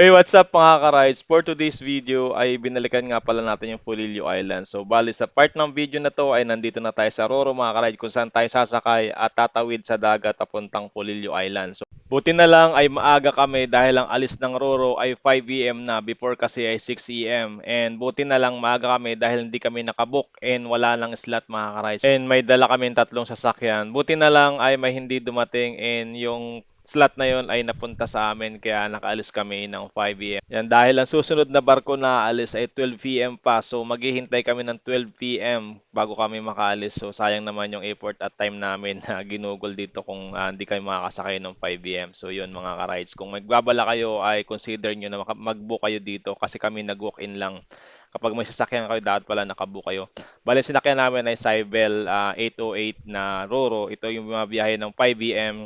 Hey, what's up mga ka-rides? For today's video ay binalikan nga pala natin yung Fulilio Island. So, bali sa part ng video na to ay nandito na tayo sa Roro mga ka-ride kung saan tayo sasakay at tatawid sa dagat papuntang Fulilio Island. So, buti na lang ay maaga kami dahil ang alis ng Roro ay 5 AM na, before kasi ay 6 AM. And buti na lang maaga kami dahil hindi kami nakabook and wala lang slot mga ka-rides. And may dala kami tatlong sasakyan. Buti na lang ay may hindi dumating and yung slot na yon ay napunta sa amin kaya nakaalis kami ng 5 AM. Yan, dahil ang susunod na barko na aalis ay 12 PM pa. So maghihintay kami ng 12 PM bago kami makaalis. So sayang naman yung effort at time namin na ginugol dito kung hindi kayo makakasakay ng 5 AM. So yun mga ka-rides. Kung magbabala kayo ay consider nyo na mag-book kayo dito kasi kami nag-walk-in lang. Kapag may sasakyan kayo, dapat pala nakabook kayo. Bale, sinakyan namin ay Cybel 808 na Roro. Ito yung mga biyahe ng 5 AM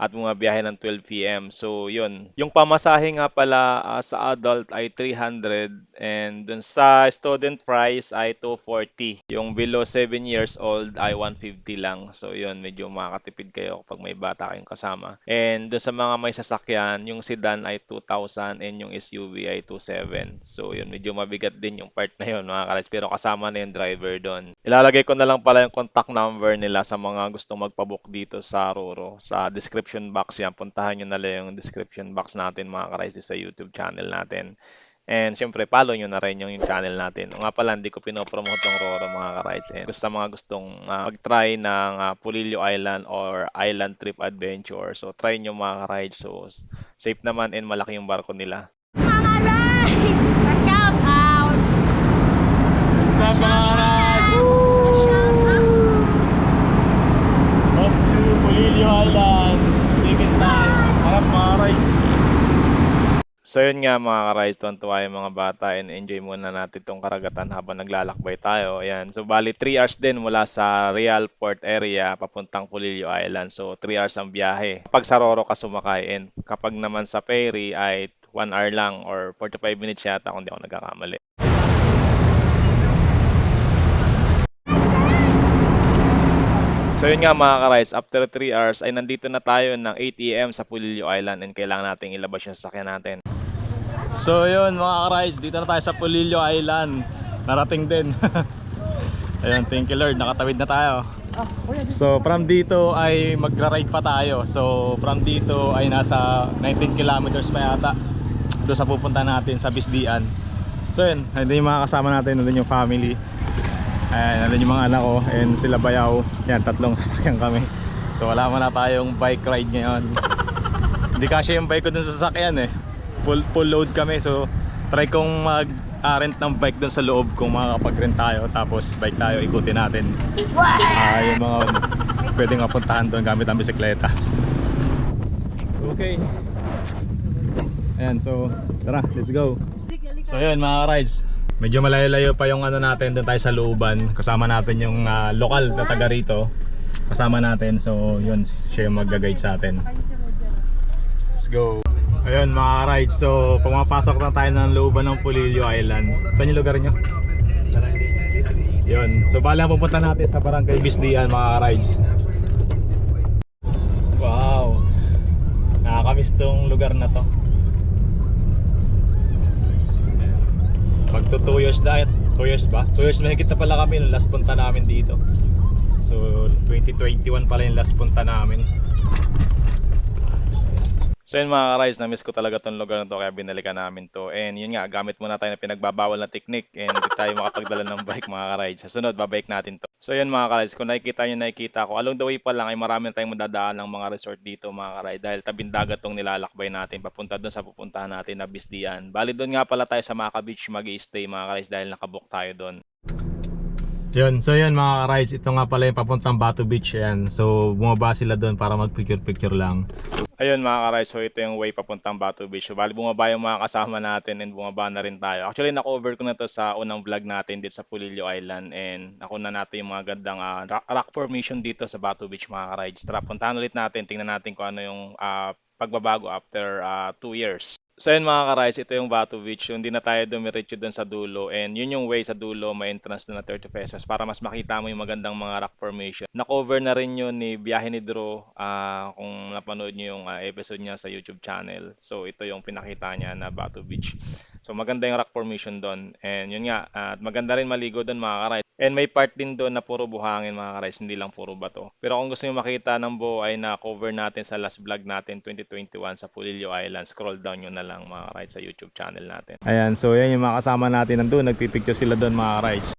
at mga biyahe ng 12 PM. So, yun. Yung pamasahe nga pala sa adult ay 300 and dun sa student price ay 240. Yung below 7 years old ay 150 lang. So, yun. Medyo makakatipid kayo kapag may bata kayong kasama. And dun sa mga may sasakyan, yung sedan ay 2,000 and yung SUV ay 2,700. So, yun. Medyo mabigat din yung part na yun, mga kalas. Pero kasama na yung driver doon. Ilalagay ko na lang pala yung contact number nila sa mga gustong magpabook dito sa Roro. Sa description box yan. Puntahan nyo na lang yung description box natin mga ka sa YouTube channel natin. And syempre, follow nyo na rin yung channel natin. O nga pala, hindi ko pinopromote ng Roro mga ka-rides. And gusto mga gustong mag-try ng Pulilio Island or Island Trip Adventure. So, try nyo mga ka-rides. So, safe naman and malaki yung barko nila. Shout out! Sa Up to Pulilio Island. Second time. Harap mga rides. So yun nga mga ka-rides, tuwan-tuwa yung mga bata and enjoy muna natin itong karagatan habang naglalakbay tayo. Ayan. So bali 3 hours din mula sa Real Port area papuntang Pulilio Island. So 3 hours ang biyahe. Kapag sa Roro ka sumakay and kapag naman sa ferry ay 1 hour lang or 45 minutes yata kung di ako nagkakamali. So yun nga mga ka-rides, after 3 hours ay nandito na tayo ng 8 AM sa Pulilio Island and kailangan nating ilabas yung sasakyan natin. So yun mga ka-rides, dito na tayo sa Pulilio Island. Narating din. Ayun, thank you Lord, nakatawid na tayo. So from dito ay magra-ride pa tayo. So from dito ay nasa 19 kilometers pa yata doon sa pupunta natin sa Bisdian. So yun, hindi yung mga kasama natin, nandun yung family. Ayan, nandun yung mga anak ko and sila bayaw. Yan, tatlong sasakyan kami. So wala man na tayong bike ride ngayon. Hindi kasi yung bike ko dun sa sasakyan eh. Full load kami, so try kong mag-rent ng bike dun sa loob kung makakapag-rent tayo. Tapos bike tayo, ikutin natin yung mga pwedeng mapuntahan doon gamit ang bisikleta. Okay. Ayan, so tara, let's go. So yun mga rides, medyo malayo-layo pa yung ano natin, doon tayo sa looban. Kasama natin yung lokal na taga rito. Kasama natin, so yun, siya yung mag-guide sa atin. Let's go. Ayun mga rides, so pumapasok na tayo ng looban ng Pulilio Island. Saan yung lugar nyo? Yun, so bala pupunta natin sa Barangay Bisdian mga rides. Wow, nakakamiss tong lugar na to. Magto 2 years na, 2 years ba? 2 years mahigit na pala kami nung last punta namin dito. So 2021 pala yung last punta namin. So yun mga ka-rides, na-miss ko talaga tong lugar na to kaya binalikan namin to. And yun nga, gamit muna tayo na pinagbabawal na technique and hindi tayo makapagdala ng bike mga ka-rides. Sa sunod, babike natin to. So yun mga ka-rides, kung nakikita ko, along the way pa lang ay marami na tayong madadaan ng mga resort dito mga ka-rides dahil tabing dagat tong nilalakbay natin papunta doon sa pupuntahan natin na Bisdian. Bali doon nga pala tayo sa Maka Beach mag-i-stay mga ka-rides dahil nakabook tayo doon. Yun, so yun mga ka-rides, ito nga pala yung papuntang Batu Beach yan. So bumaba sila doon para mag-picture lang. Ayun mga ka-rides, so ito yung way papuntang Batu Beach. So bali bumaba yung mga kasama natin and bumaba na rin tayo. Actually na-cover ko na to sa unang vlog natin dito sa Pulilio Island and nakuna natin yung mga gandang rock formation dito sa Batu Beach mga ka-rides. Tara, puntahan ulit natin, tingnan natin kung ano yung pagbabago after 2 years. So yun mga ka-rice, ito yung Batu Beach. Yung di na tayo dumiretso dun sa dulo. And yun yung way sa dulo, may entrance na 30 pesos para mas makita mo yung magandang mga rock formation. Na-cover na rin yun ni Biyahe ni Drew, kung napanood nyo yung episode niya sa YouTube channel. So ito yung pinakita niya na Batu Beach. So maganda yung rock formation doon. And yun nga, at maganda rin maligo doon mga ka-rice. And may part din doon na puro buhangin mga ka-rice, hindi lang puro bato. Pero kung gusto nyo makita ng buo ay na-cover natin sa last vlog natin 2021 sa Pulilio Island. Scroll down nyo na lang mga ka-rides sa YouTube channel natin. Ayan, so yan yung mga kasama natin nandun. Nagpipicture sila doon mga ka-rides.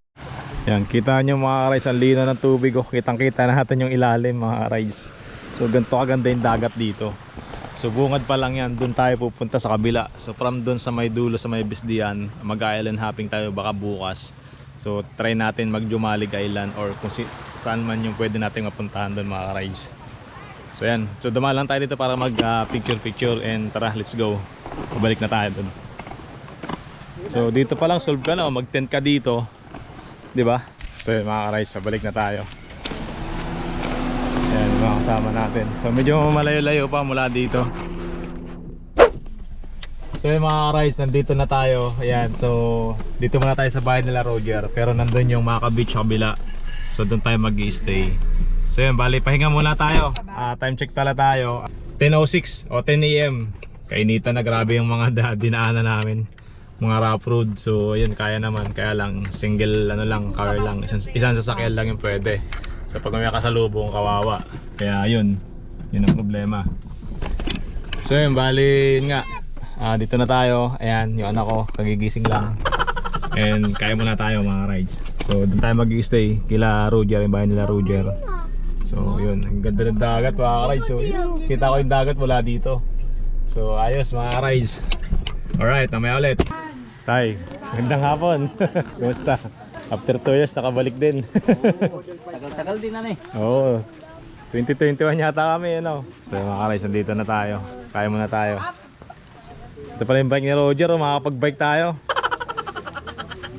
Yan, kita nyo mga ka-rides, ang lino ng tubig. Oh. Kitang-kita natin yung ilalim mga ka-rides. So ganito kaganda yung dagat dito. So bungad pa lang yan, doon tayo pupunta sa kabila. So from doon sa may dulo, sa may Bisdian, mag-island hopping tayo baka bukas. So try natin mag-Jumalig Island or kung saan man yung pwede nating mapuntahan doon mga ka-rides. So yan, so dumaan lang tayo dito para mag picture and tara, let's go. Pabalik na tayo doon. So dito pa lang solve ka na, mag-tent ka dito, 'di ba? So yun, mga ka-rides, pabalik na tayo. Ayan, mga kasama natin. So medyo malayo-layo pa mula dito. So yung mga ka-rides, nandito na tayo. Ayan, so dito muna tayo sa bahay nila Roger. Pero nandun yung Maka Beach kabila. So doon tayo mag-i-stay. So yun, bali, pahinga muna tayo. Time check tala tayo. 10:06 o 10 AM. Kainitan na, grabe yung mga dinaanan namin. Mga rough road. So yun, kaya naman. Kaya lang, single ano lang, car lang. Isang sasakyan lang yung pwede. So pag may kasalubong, kawawa. Kaya yun ang problema. So yun, bali, yun nga. Dito na tayo. Ayan, yung anak ko, kagigising lang. And kaya muna tayo mga rides. So doon tayo mag-i-stay kila Roger, yung bahay nila Roger. So yun, ang ganda ng dagat mga rides. So yun, kita ko yung dagat mula dito. So ayos mga rides. Alright, namaya ulit. Tay, magandang hapon. Kumusta? After 2 years nakabalik din. Tagal-tagal din na eh. Oo, 2021 yata kami, ano. So mga rides, nandito na tayo. Kaya muna tayo. Ito pala yung bike ni Roger, makakapag-bike tayo.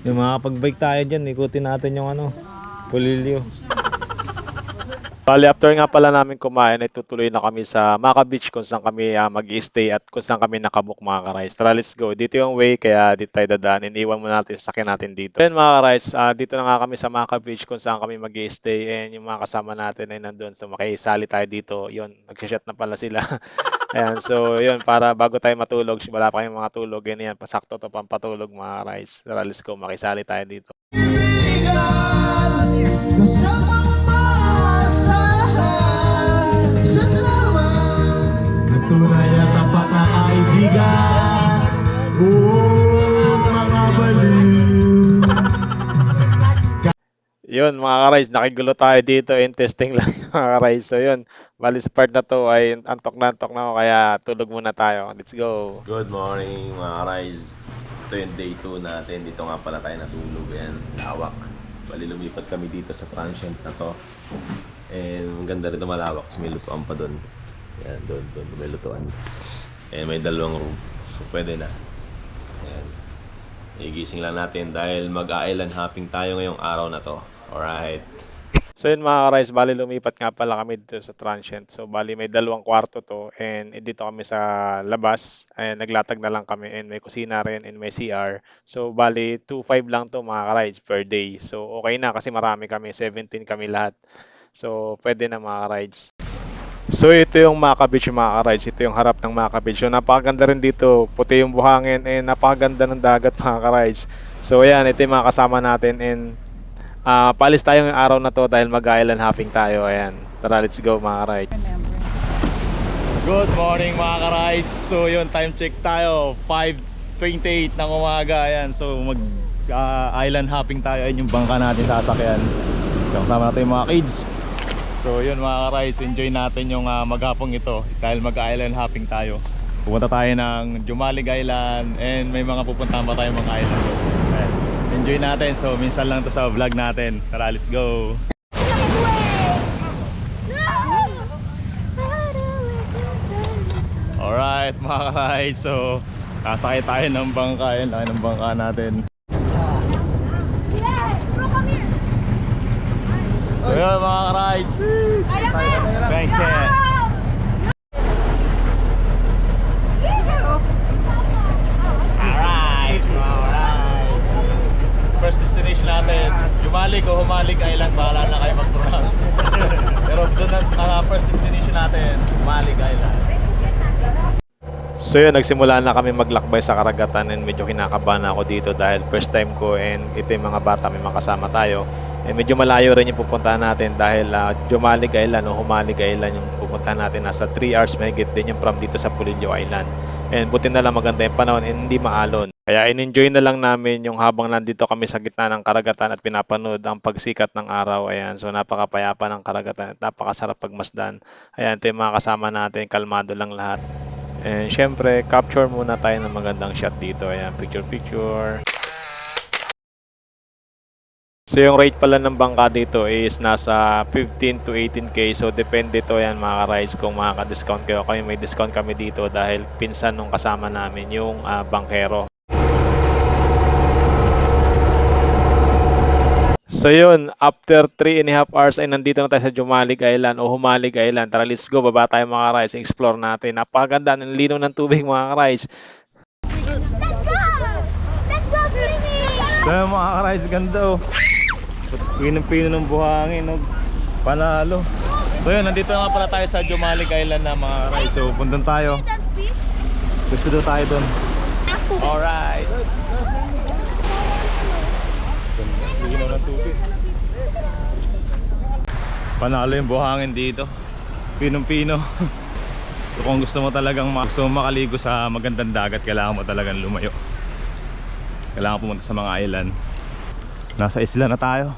Yung makakapag-bike tayo dyan, ikutin natin yung ano, Pulilio. Bali, after nga pala namin kumain, ay tutuloy na kami sa Maka Beach kung saan kami mag-i-stay at kung saan kami nakabook mga ka-rides. Tara, let's go. Dito yung way, kaya dito tayo dadaan. Iniwan muna natin, sasakyan natin dito. Then mga ka-rides, dito na nga kami sa Maka Beach kung saan kami mag-i-stay. And yung mga kasama natin ay nandun. So makisali tayo dito. Yun, nag-shot na pala sila. Ayan, so yun, para bago tayo matulog, wala pa kayong mga tulog. Yan yan, pasakto to pampatulog mga ka-rides. Tara, let's go. Makisali tayo dito. Tunay at tapat na kaibigan, buong mga baliw. Yun mga ka-rides, nakigulo tayo dito, testing lang yung mga ka-rides. So yun, bali sa part na to ay antok na ako, kaya tulog muna tayo. Let's go. Good morning mga ka-rides. Ito yung day 2 natin. Dito nga pala tayo natulog. Ayan, lawak. Bali lumipat kami dito sa transient na to. And ang ganda rito, malawak. Kasi may lutuan pa doon. Ayan, doon may lutuan. And may dalawang room. So pwede na. Ayan. Igising lang natin dahil mag-island hopping tayo ngayong araw na to. Alright. So yun mga ka-rides, bali lumipat nga pala kami dito sa transient. So bali may 2 kwarto to and dito kami sa labas. And naglatag na lang kami and may kusina rin and may CR. So bali 2.5 lang to mga ka-rides per day. So okay na kasi marami kami, 17 kami lahat. So pwede na mga ka-rides. So ito yung Maka Beach mga ka-rides. Ito yung harap ng Maka Beach. So napakaganda rin dito. Puti yung buhangin and napakaganda ng dagat mga ka-rides. So ayan, ito yung mga kasama natin and paalis tayo ng araw na to dahil mag-island hopping tayo. Ayan, tara, let's go mga ka-rides. Good morning mga ka-rides. So yun, time check tayo, 5:28 ng umaga. Ayan, so mag-island hopping tayo. Ayan yung bangka natin sasakyan. So kasama natin yung mga kids. So yun mga ka-rides, enjoy natin yung maghapong ito dahil mag-island hopping tayo. Pupunta tayo ng Jumalig Island and may mga pupuntahan pa tayo mga island. Ayan, enjoy natin. So minsan lang to sa vlog natin. Tara, let's go. Alright mga ka-rides, so sasakay tayo ng bangka. Ayan, laki ng bangka natin. So yun mga ka-rides, thank you. So yun, nagsimula na kami maglakbay sa karagatan and medyo kinakabahan ako dito dahil first time ko and ito yung mga bata, may mga kasama tayo. And medyo malayo rin yung pupuntahan natin dahil Jumalig Island o Humalig Island yung pupuntahan natin. Nasa 3 hours mahigit din yung from dito sa Pulilio Island. And buti na lang maganda yung panahon and hindi maalon. Kaya in-enjoy na lang namin yung habang nandito kami sa gitna ng karagatan at pinapanood ang pagsikat ng araw. Ayan, so napakapayapa ng karagatan at napakasarap pagmasdan. Ayan, ito yung mga kasama natin, kalmado lang lahat. And syempre, capture muna tayo ng magandang shot dito. Ayan, picture. So yung rate pala ng bangka dito is nasa 15 to 18k. So depende to yan mga ka-rides kung makaka-discount kayo. Kaya may discount kami dito dahil pinsan nung kasama namin yung bangkero. So yun, after 3.5 hours ay nandito na tayo sa Jumalig Island o Humalig Island. Tara, let's go. Baba tayo mga ka-rides. Explore natin. Napakaganda ng linaw ng tubig mga ka-rides. Let's go swimming! So mga ka-rides, ganda oh. Pinong-pino ng buhangin, oh. Panalo. So yun, nandito na pala tayo sa Jumalig Island na mga ka-rides. So puntan tayo. Gusto daw tayo dun. Alright. Linaw ng tubig. Panalo yung buhangin dito. Pinong-pino. So kung gusto mo talagang makaligo sa magandang dagat, kailangan mo talagang lumayo. Kailangan pumunta sa mga island. Nasa isla na tayo.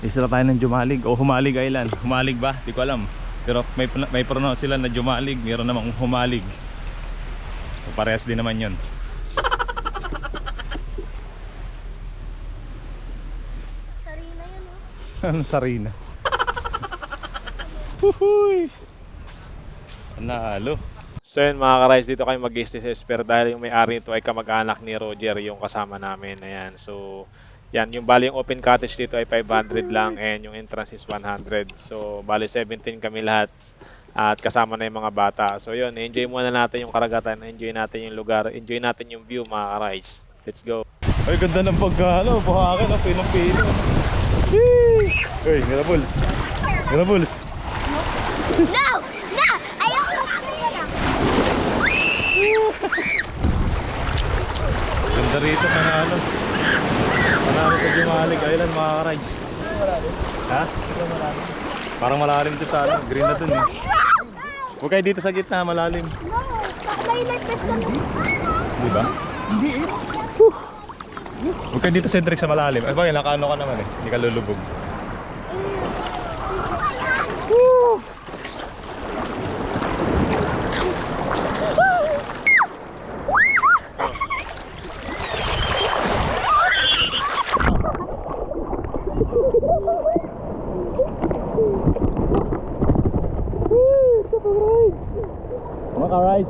Isla tayo ng Jumalig o Humalig Island. Humalig ba? Di ko alam. Pero may pronounce sila na Jumalig. Meron namang Humalig. So, parehas din naman yun. Sarina yun, oh. Ano Sarina? Huhuy! Panalo. So yun mga ka-rides, dito kayo mag-stay sa Esper dahil yung may-ari nito ay kamag-anak ni Roger, yung kasama namin. Ayan, so yan, yung bali yung open cottage dito ay 500 lang and yung entrance is 100. So bali 17 kami lahat at kasama na yung mga bata. So yun, enjoy muna natin yung karagatan, enjoy natin yung lugar, enjoy natin yung view mga ka-rides. Let's go! Ay, ganda ng pagkano, buhangin, oh, pinong-pino. Uy, Mirabuls. Mirabuls. No! No! Ayoko na! Ganda rito, panalo. Panalo sa Jumalig Island mga ka-rides. Ha? Parang malalim to sa ano, green na dun eh. Huwag kayo dito sa gitna, malalim. No! May life vest ka na. Di ba? Hindi eh. Huwag kayo dito centric sa malalim. Ay bagay, nakaano ka naman eh. Hindi ka lulubog.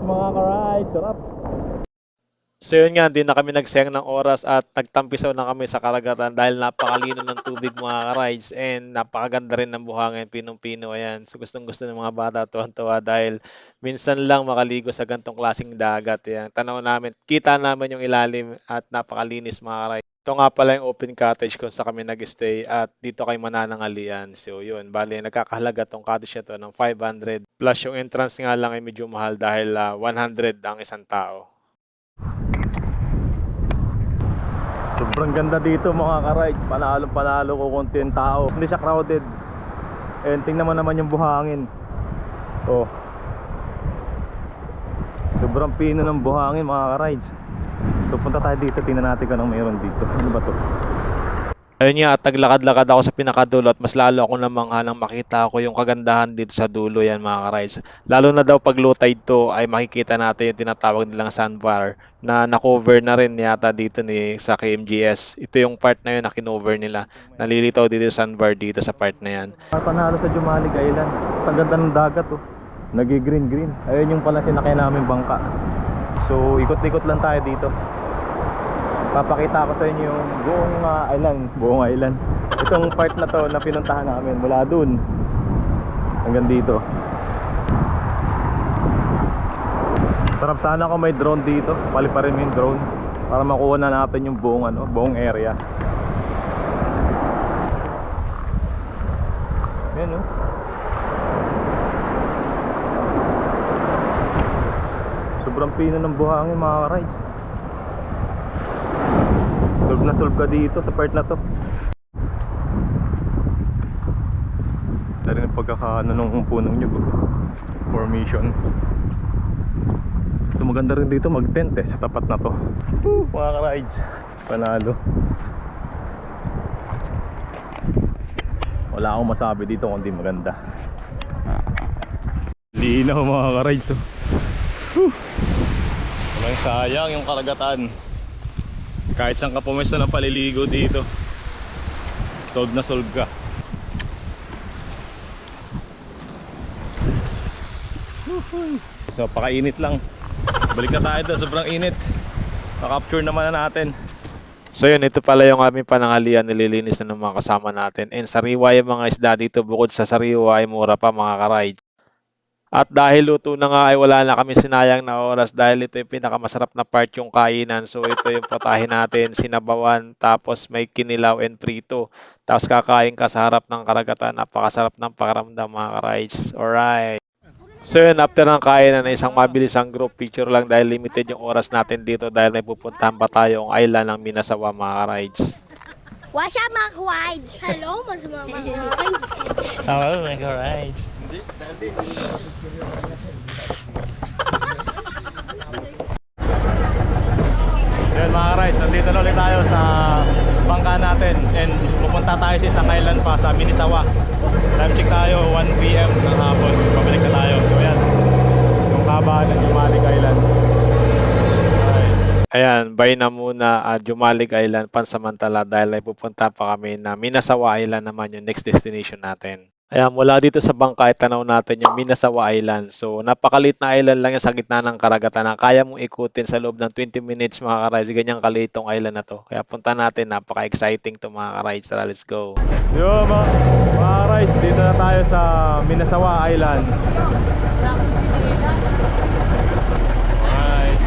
Mga ka-rides, sarap. So yun nga, hindi na kami nagsayang ng oras at nagtampisaw na kami sa karagatan dahil napakalino ng tubig mga ka-rides and napakaganda rin ng buhangin, pinong-pino. Ayan, so gustong gusto ng mga bata, tuwan-tuwa dahil minsan lang makaligo sa gantong klaseng dagat. Ayan, tanaw namin, kita namin yung ilalim at napakalinis mga ka-rides. Ito nga pala yung open cottage kung sa kami nag-stay at dito kay mananangalian. So yun, bali nagkakahalaga tong cottage na to ng 500 plus yung entrance nga lang ay medyo mahal dahil 100 ang isang tao. Sobrang ganda dito mga ka-rides. Panalo ko konti yung tao. Hindi siya crowded. And tingnan mo naman yung buhangin. Oh. Sobrang pino ng buhangin mga ka-rides. So punta tayo dito, tingnan natin kung anong mayroon dito. Ano ba to? Ayun nga, at naglakad-lakad ako sa pinakadulo at mas lalo ako namangha nang makita ko yung kagandahan dito sa dulo yan mga ka-rides. Lalo na daw pag low tide to ay makikita natin yung tinatawag nilang sandbar na na-cover na rin yata dito sa KMGS. Ito yung part na yun na kinover nila. Nalilitaw dito yung sandbar dito sa part na yan. Panalo sa Jumalig Island. Ang ganda ng dagat oh. Nagi-green. Ayun yung pala sinakay namin bangka. So ikot-ikot lang tayo dito. Papakita ko sa inyo yung buong island. Itong part na to na pinuntahan namin mula dun hanggang dito. Sarap sana kung may drone dito. Paliparin mo yung drone para makuha na natin yung buong area. Yan oh. Sobrang pino ng buhangin mga ka-rides. Solve na solve ka dito sa part na to. Dari ng pagkakaano ng punong nyug. Formation. So maganda rin dito mag-tent sa tapat na to. Mga ka-rides, panalo. Wala akong masabi dito kundi maganda. Linaw mga ka-rides. Walang sayang yung karagatan. Kahit saan ka pumesto ng paliligo dito, solve na solve ka. So pakainit lang. Balik na tayo doon, sobrang init. Na-capture naman na natin. So yun, ito pala yung aming panangalian, nililinis na ng mga kasama natin. And sariwa yung mga isda dito, bukod sa sariwa ay mura pa mga ka-ride. At dahil luto na nga ay wala na kami sinayang na oras dahil ito yung pinakamasarap na part yung kainan. So ito yung putahin natin, sinabawan, tapos may kinilaw and prito. Tapos kakain ka sa harap ng karagatan, napakasarap ng pakiramdam mga ka-rides. Alright. So yun, after ng kainan ay isang mabilisang group picture lang dahil limited yung oras natin dito dahil may pupuntahan pa tayong island ng Minasawa mga ka-rides. What's up, mga ka-rides? Hello, mga ka-rides. Hello mga ka-rides. So yun mga ka-rides, nandito na ulit tayo sa bangka natin and pupunta tayo sa isang island pa sa Minasawa. Time check tayo 1 PM ng hapon, pabalik na tayo. So yan, yung kabahan ng Jumalig Island. Ayan, bye na muna at Jumalig Island pansamantala dahil may pupunta pa kami na Minasawa Island naman yung next destination natin. Ayan, mula dito sa bangka ay tanaw natin yung Minasawa Island. So, napakalit na island lang yung sa gitna ng karagatan na kaya mong ikutin sa loob ng 20 minutes mga ka-rides. Ganyang kalitong island na to. Kaya punta natin, napaka-exciting to mga ka-rides. Tara, let's go. Yo mga rides, dito na tayo sa Minasawa Island. Alright.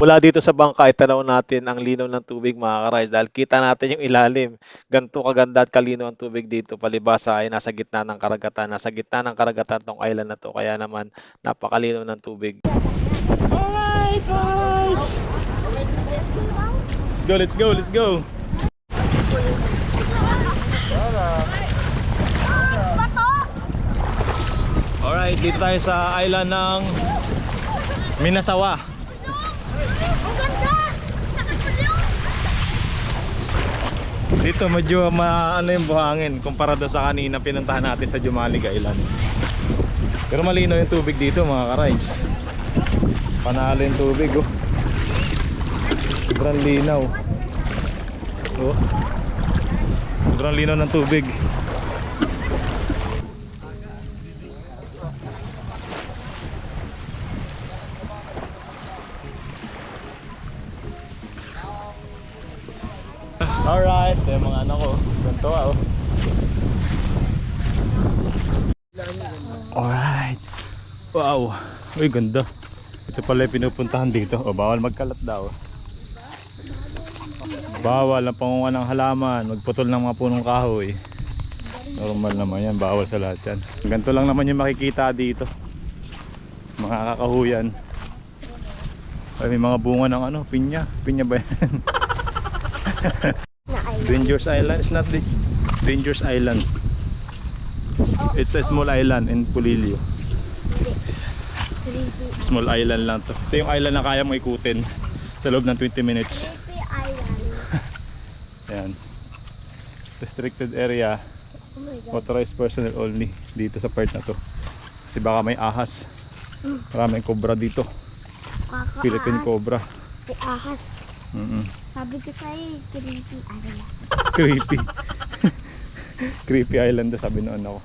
Mula dito sa bangka ay tanaw natin ang linaw ng tubig mga ka-rides dahil kita natin yung ilalim. Ganito kaganda at kalinaw ang tubig dito. Palibasa ay nasa gitna ng karagatan. Nasa gitna ng karagatan tong island na to. Kaya naman napakalinaw ng tubig. Alright, guys. Let's go, let's go, let's go. Alright, dito tayo sa island ng Minasawa. Ang ganda! Sakit ko lang! Dito medyo ano yung buhangin kumpara doon sa kanina pinuntahan natin sa Jumalig Island. Pero malinaw yung tubig dito mga ka-rides. Panalo yung tubig oh. Sobrang linaw. Oh. Sobrang linaw ng tubig. Alright, yung mga ano ko. Ganito oh. Alright. Wow. Uy, ganda. Ito pala yung pinupuntahan dito. O, bawal magkalat daw. Bawal ang pangunga ng halaman. Magputol ng mga punong kahoy. Normal naman yan. Bawal sa lahat yan. Ganito lang naman yung makikita dito. Mga kakahuyan. Ay, may mga bunga ng ano, pinya. Pinya ba yan? Dangerous Island. It's not the Dangerous Island. It's a small island in Pulilio. Small island lang to. Ito yung island na kaya mo ikutin sa loob ng 20 minutes. Creepy Island. Ayan. Restricted area. Oh my God. Authorized personnel only dito sa part na to. Kasi baka may ahas. Maraming cobra dito. Philippine cobra. May ahas. Sabi ko sa'yo, creepy island. Creepy. Creepy island daw sabi noon ako.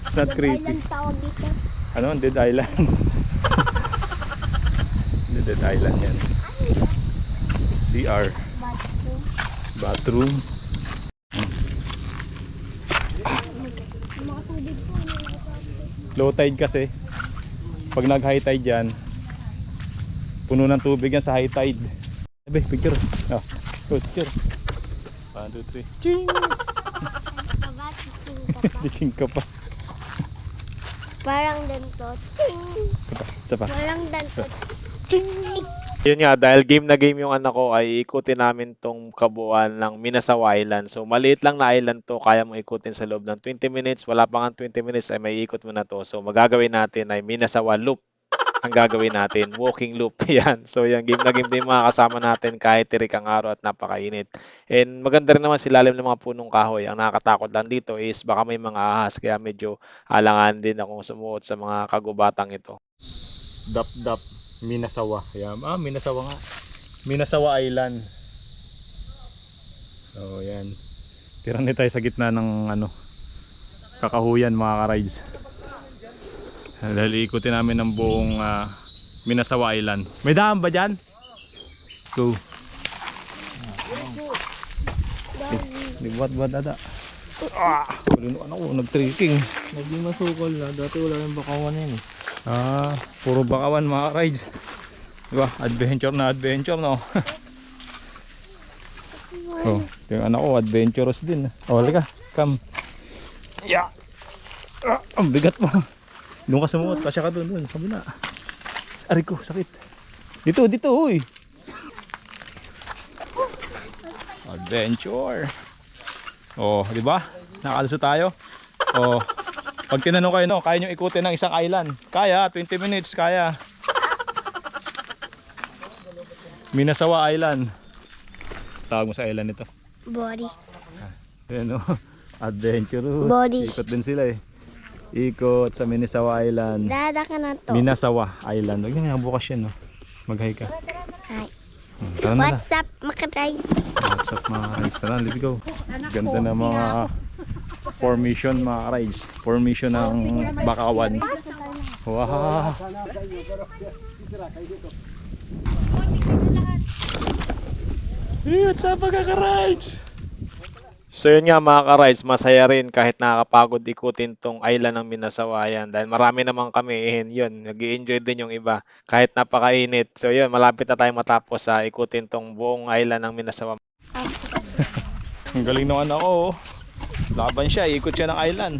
It's not creepy. Island tawag dito. Ano? Dead Island. Dead Island yan. CR. Bathroom. Yung mga tubig po. Low tide kasi. Pag nag high tide yan, puno ng tubig yan sa high tide. Sabi, picture. Oh, picture. 1, 2, 3. Ching! Ching ka pa. Parang ganito. Ching! Isa pa. Parang ganito. Ching! Yun nga, dahil game na game yung anak ko, ay ikutin namin tong kabuuan ng Minasawa Island. So, maliit lang na island to, kaya mo ikutin sa loob ng 20 minutes. Wala pa nga 20 minutes ay may ikot mo na to. So, magagawin natin ay Minasawa Loop. Ang gagawin natin, walking loop. Yan. So, yung game na game din mga kasama natin kahit tirik ang araw at napakainit. And maganda rin naman silalim ng mga punong kahoy. Ang nakakatakot lang dito is baka may mga ahas. Kaya medyo alangan din akong sumuot sa mga kagubatang ito. Dap Minasawa. Yan. Minasawa nga. Minasawa Island. So, yan. Tirani tayo sa gitna ng kakahuyan mga ka-rides. Dahil ikutin namin ng buong Minasawa Island. May daan ba dyan? Go. Libat dada. Pulinuan ako, nag-trekking. Naging masukol na. Dati wala yung bakawan yan eh. Puro bakawan mga rides. Diba? Adventure na adventure, no? Oh, yung anak ko, adventurous din. Oh, halika. Come. Yeah. Ang bigat mo. Doon ka sumuot. Kasya ka doon. Kabila. Aray ko, sakit. Dito, uy. Adventure. Oh, di ba? Nakakalso tayo. Oh. Pag tinanong kayo, no, kaya nyo ikutin ng isang island. Kaya, 20 minutes, kaya. Minasawa Island. Tawag mo sa island ito. Body. Ayan, oh. Adventurous. Body. Ikot din sila eh. Ikot sa Minasawa Island. Dada ka na to. Minasawa Island. Huwag nyo bukas yan, no. Mag-hi ka. Hi. Tara na. What's up, makatay? What's up mga rides? Tara, let's go. Ganda ng mga formation mga rides. Formation ng bakawan. Wow. Hey, what's up mga ka-rides? So yun nga mga ka-rides, masaya rin kahit nakakapagod ikutin tong island ng Minasawa yan. Dahil marami naman kami, yun, nag-i-enjoy din yung iba kahit napakainit. So yun, malapit na tayo matapos sa ikutin tong buong island ng Minasawa. Ang galing naman ako. Laban siya, ikot siya ng island.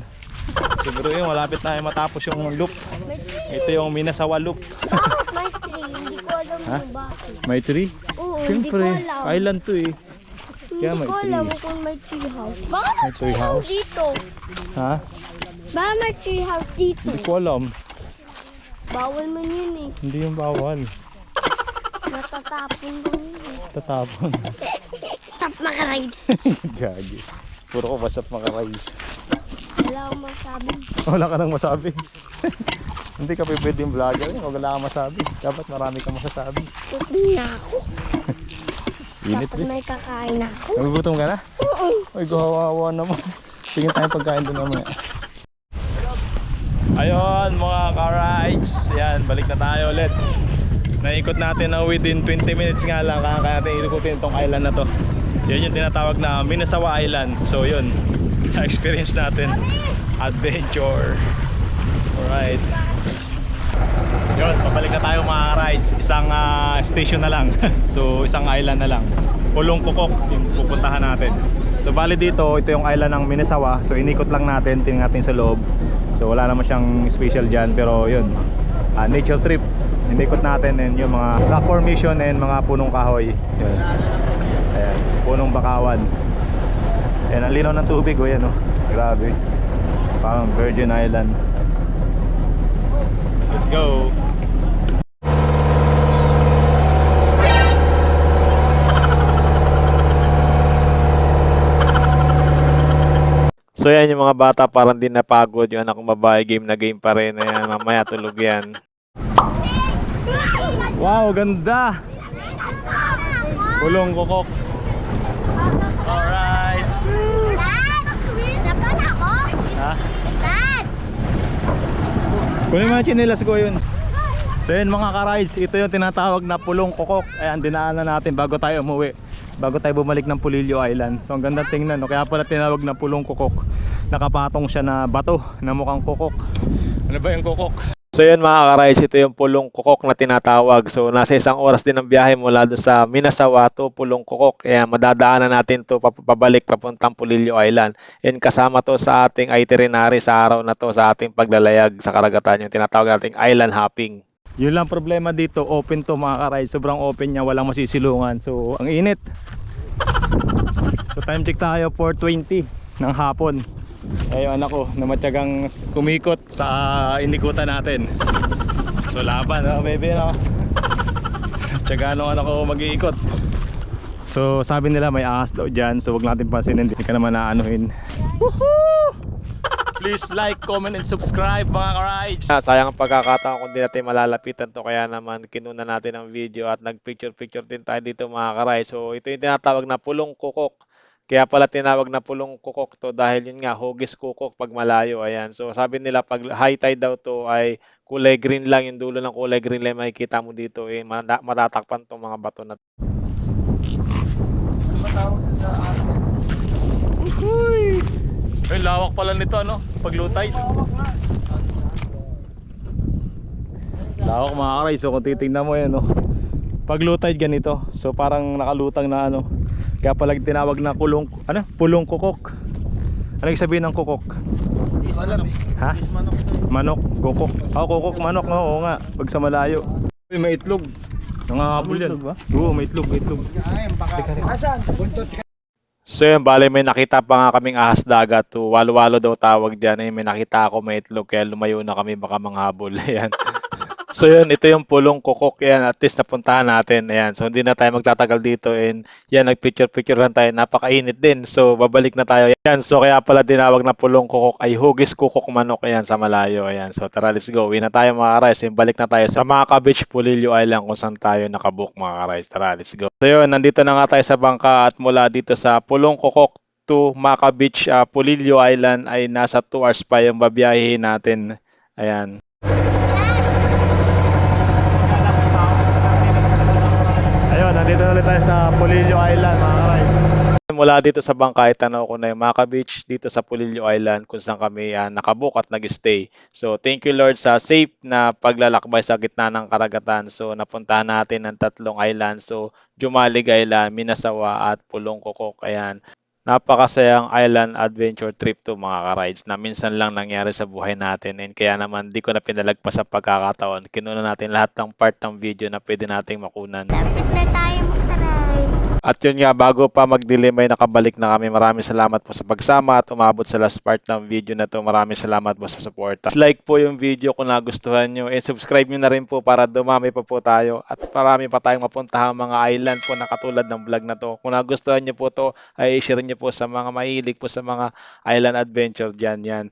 Siguro yun, malapit na matapos yung loop. Ito yung Minasawa loop. Bakit may tree? Hindi ko alam Ha? kung bakit. May tree? Oo, Siyempre, hindi ko alam. island to eh. Kaya Hindi may ko tree. alam kung may tree house. Bakit May may tree tree house house? dito? Ha? Bakit may tree house dito? Hindi ko alam. Bawal man yun eh. Hindi yung bawal. Natatapon lang yun eh. Tatapon. Tap makaride. Gagi. Puro ko WhatsApp mga rides. Wala akong masabi. Wala ka nang masabi. Hindi ka pwedeng vlogger. Wala kang masabi. Dapat marami kang masasabi. Tutin na ako. Init Dapat eh. may kakain ako. Nagugutom ka na? Oo. Ay, kawawa naman. Tingin tayo pagkain doon naman. Ayun mga ka-rides. Yan, balik na tayo ulit. Naikot natin na within 20 minutes nga lang. Kaya natin ikutin itong island na to. Yan yung tinatawag na Minasawa Island. So yun, na-experience natin. Adventure. Alright. Yun, pabalik na tayo mga ka-rides. Isang station na lang. So isang island na lang. Pulong Kukok yung pupuntahan natin. So bali dito, ito yung island ng Minasawa. So inikot lang natin, tingnan natin sa loob. So wala naman siyang special dyan. Pero yun, nature trip. Inikot natin and yung mga rock formation and mga punong kahoy. Yun. Ayan, punong bakawan. Ayan, ang linaw ng tubig. O yan, oh. Grabe. Parang Virgin Island. Let's go. So yan yung mga bata parang din napagod. Yung anak kong babae, game na game pa rin. Ayan, mamaya tulog yan. Wow, ganda. Pulong Kukok. Alright. Dad! Dapat ako? Ha? Dad! Kunin mo yung chinelas ko yun. So yun mga ka-rides, ito yung tinatawag na Pulong Kukok. Ayan, dinaanan natin bago tayo umuwi, bago tayo bumalik ng Pulilio Island. So ang ganda tingnan, no? Kaya pala tinawag na Pulong Kukok. Nakapatong siya na bato na mukhang kukok. Ano ba yung kukok? So yun mga ka-rides, ito yung Pulong Kukok na tinatawag. So nasa 1 oras din ang biyahe mula doon sa Minasawa to Pulong Kukok. Kaya madadaanan natin to pabalik papuntang Pulilio Island. And kasama to sa ating itinerary sa araw na to sa ating paglalayag sa karagatan, yung tinatawag nating island hopping. Yun lang problema dito, open to mga ka-ride. Sobrang open niya, walang masisilungan. So ang init. So time check tayo 4:20 ng hapon. Ayun anak ko na matyagang kumikot sa inikutan natin. So laban, baby, no? Tiyaga nung anak ko mag-iikot. So sabi nila may ahas daw dyan. So wag natin pansinin, hindi ka naman naanuhin. Woohoo! Please like, comment, and subscribe mga ka-rides. Sayang ang pagkakataon kung di natin malalapitan to, kaya naman kinuna natin ang video at nagpicture-picture din tayo dito mga ka-rides. So ito yung tinatawag na Pulong Kukok. Kaya pala tinawag na Pulong Kukok to dahil yun nga, hugis kukok pag malayo. Ayan. So sabi nila pag high tide daw to ay kulay green lang, yung dulo ng kulay green lang makikita mo dito. Matatakpan tong mga bato na to. Uy! Ay, lawak pala nito, ano? Paglutay. Lawak mga ka-rides. So kung titignan mo yan, no? Paglutay ganito. So parang nakalutang na ano. Kaya pala tinawag na Pulong Kukok. Ano yung sabihin ng kukok? Ha? Manok, kukok. Kukok, manok, no? Oo nga, pag sa malayo. Uy, may itlog. Nangahabol yan. Oo, may itlog. So yun, bale may nakita pa nga kaming ahas dagat to. Walo-walo daw tawag dyan. May nakita ako may itlog kaya lumayo na kami baka manghabol. Ayan. So yun, ito yung Pulong Kukok. Yan, at least napuntahan natin. Ayan, so hindi na tayo magtatagal dito. And yan, nagpicture-picture lang tayo. Napakainit din. So babalik na tayo. Yan, so kaya pala tinawag na Pulong Kukok ay hugis kukok manok. Ayan, sa malayo. Ayan, so tara, let's go. Uwi na tayo mga ka-rides. Balik na tayo sa Maka Beach, Pulilio Island kung saan tayo nakabook mga ka-rides. Tara, let's go. So yun, nandito na nga tayo sa bangka at mula dito sa Pulong Kukok to Maka Beach, Pulilio Island ay nasa 2 hours pa yung babiyahin natin. Ayan. Ayun, nandito ulit tayo sa Pulilio Island mga ka-rides. Mula dito sa bangka, tanaw ko na yung Maka Beach dito sa Pulilio Island kung saan kami nakabook at nag-stay. So thank you Lord sa safe na paglalakbay sa gitna ng karagatan. So napuntahan natin ang 3 island. So Jumalig Island, Minasawa at Pulong Kukok. Ayan. Napakasayang island adventure trip to mga ka-rides na minsan lang nangyari sa buhay natin, and kaya naman di ko na pinalagpas sa pagkakataon. Kinuna natin lahat ng part ng video na pwede nating makunan. Lapit na tayo makaray. At yun nga, bago pa mag-dilim ay nakabalik na kami. Maraming salamat po sa pagsama at umabot sa last part ng video na to. Maraming salamat po sa support. Like po yung video kung nagustuhan nyo, and subscribe nyo na rin po para dumami pa po tayo at marami pa tayong mapuntahan mga island po na katulad ng vlog na to. Kung nagustuhan nyo po to ay share nyo po sa mga mahilig po sa mga island adventure dyan. Yan.